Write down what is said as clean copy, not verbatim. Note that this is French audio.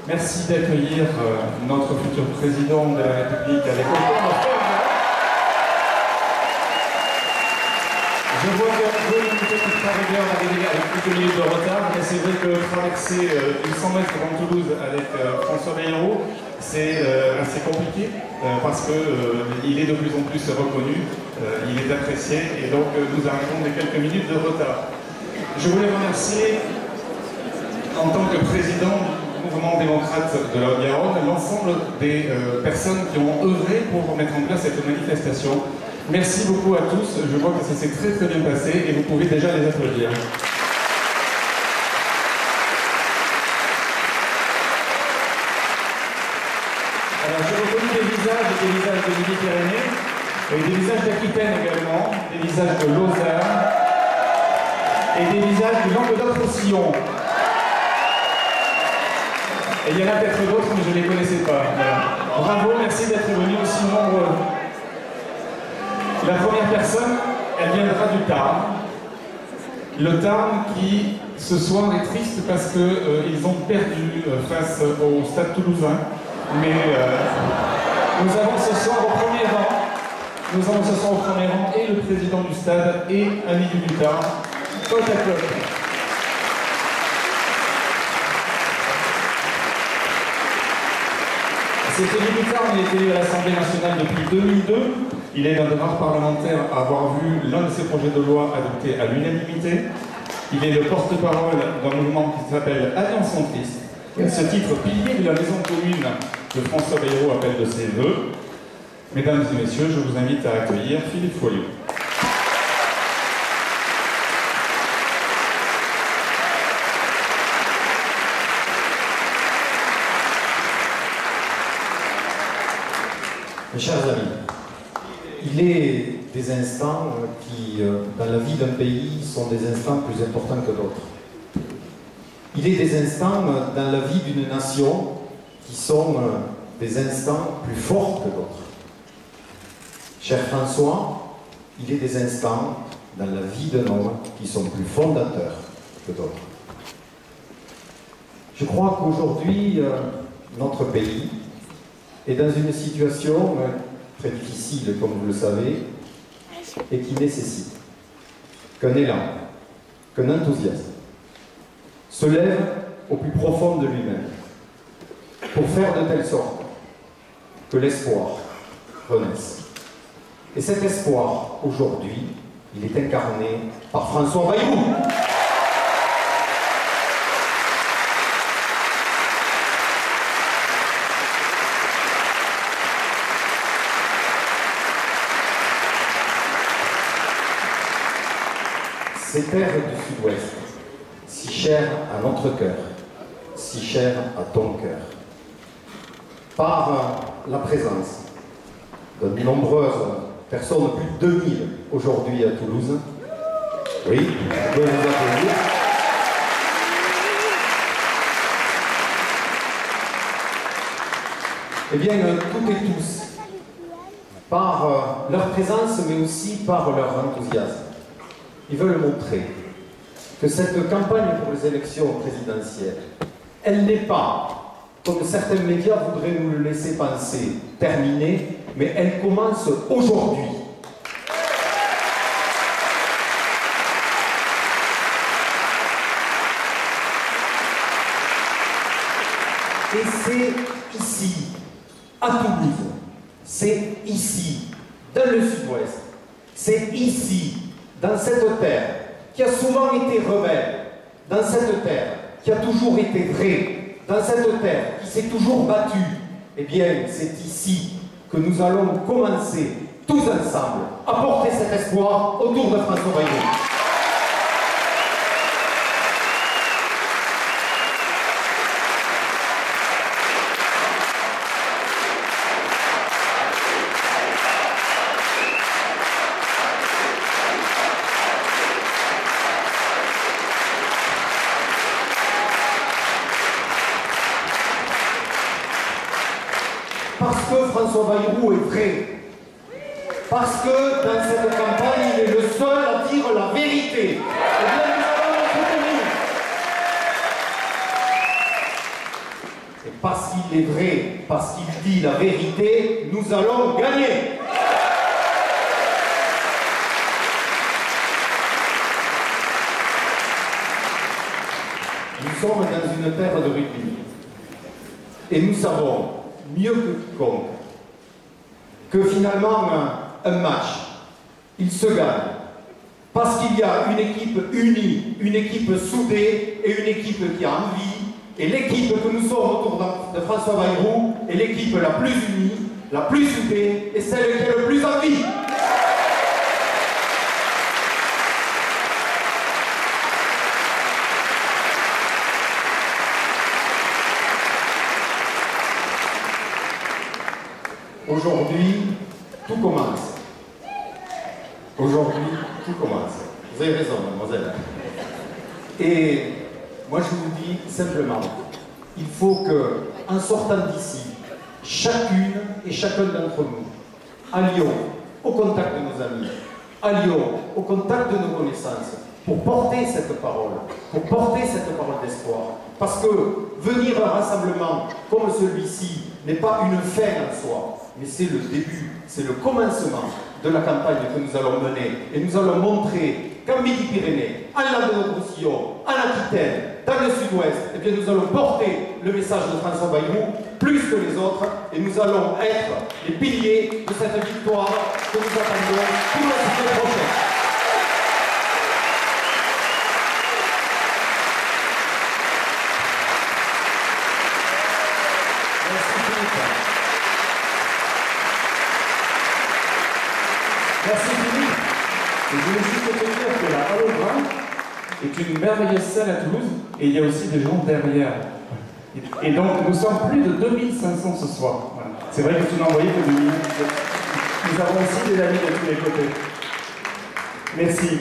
Merci d'accueillir notre futur président de la République avec autant de force. Je vois que vous une petite arrivée avec quelques minutes de retard, mais c'est vrai que traverser 100 mètres dans Toulouse avec François Bayrou, c'est assez compliqué parce qu'il est de plus en plus reconnu, il est apprécié et donc nous arrivons de quelques minutes de retard. Je voulais remercier en tant que président du mouvement démocrate de la Haute-Garonne l'ensemble des personnes qui ont œuvré pour mettre en place cette manifestation. Merci beaucoup à tous, je vois que ça s'est très très bien passé et vous pouvez déjà les applaudir. Alors je reconnais des visages de Midi-Pyrénées, et des visages d'Aquitaine également, des visages de Lausanne et des visages du Languedoc-Roussillon. Et il y en a peut-être d'autres, mais je ne les connaissais pas. Voilà. Bravo, merci d'être venus aussi nombreux. La première personne, elle viendra du Tarn. Le Tarn qui, ce soir, est triste parce qu'ils ont perdu face au Stade Toulousain. Mais nous avons ce soir au premier rang, et le président du stade et un élu du Tarn, côte à côte. Cet élu du Tarn était à l'Assemblée nationale depuis 2002. Il est l'un des rares parlementaires à avoir vu l'un de ses projets de loi adopté à l'unanimité. Il est le porte-parole d'un mouvement qui s'appelle Alliance Centriste. Et à ce titre, pilier de la maison commune que François Bayrou appelle de ses voeux. Mesdames et messieurs, je vous invite à accueillir Philippe Folliot. Mes chers amis, il est des instants qui, dans la vie d'un pays, sont des instants plus importants que d'autres. Il est des instants dans la vie d'une nation qui sont des instants plus forts que d'autres. Cher François, il est des instants dans la vie d'un homme qui sont plus fondateurs que d'autres. Je crois qu'aujourd'hui, notre pays est dans une situation très difficile, comme vous le savez, et qui nécessite qu'un élan, qu'un enthousiasme se lève au plus profond de lui-même pour faire de telle sorte que l'espoir renaisse. Et cet espoir, aujourd'hui, il est incarné par François Bayrou. Ces terres du Sud-Ouest, si chères à notre cœur, si chères à ton cœur, par la présence de nombreuses personnes, plus de 2000 aujourd'hui à Toulouse. Oui, je peux vous applaudir. Eh bien, toutes et tous, par leur présence, mais aussi par leur enthousiasme, ils veulent montrer que cette campagne pour les élections présidentielles, elle n'est pas, comme certains médias voudraient nous le laisser penser, terminée, mais elle commence aujourd'hui. Et c'est ici, à Toulouse, c'est ici, dans le Sud-Ouest, c'est ici, dans cette terre qui a souvent été rebelle, dans cette terre qui a toujours été vraie, dans cette terre qui s'est toujours battue, eh bien, c'est ici que nous allons commencer, tous ensemble, à porter cet espoir autour de François Bayrou. Parce que François Bayrou est vrai. Parce que dans cette campagne, il est le seul à dire la vérité. Eh bien, nous allons le soutenir. Et parce qu'il est vrai, parce qu'il dit la vérité, nous allons gagner. Nous sommes dans une terre de rugby. Et nous savons, mieux que quiconque, que finalement, un match, il se gagne. Parce qu'il y a une équipe unie, une équipe soudée et une équipe qui a envie. Et l'équipe que nous sommes autour de François Bayrou est l'équipe la plus unie, la plus soudée et celle qui a le plus envie. Aujourd'hui, tout commence. Aujourd'hui, tout commence. Vous avez raison, mademoiselle. Et moi, je vous dis simplement, il faut que, en sortant d'ici, chacune et chacun d'entre nous, allions au contact de nos amis, allions au contact de nos connaissances, pour porter cette parole d'espoir. Parce que venir à un rassemblement comme celui-ci n'est pas une fin en soi, mais c'est le début, c'est le commencement de la campagne que nous allons mener. Et nous allons montrer qu'en Midi-Pyrénées, en Languedoc-Roussillon, en Aquitaine, dans le sud-ouest, eh bien nous allons porter le message de François Bayrou plus que les autres et nous allons être les piliers de cette victoire que nous attendons pour la semaine prochaine. Merci Philippe. Et je voulais juste te dire que la Hologramme est une merveilleuse salle à Toulouse et il y a aussi des gens derrière. Et donc nous sommes plus de 2500 ce soir. Voilà. C'est vrai que tu n'as envoyé que 2000. Nous avons aussi des amis de tous les côtés. Merci.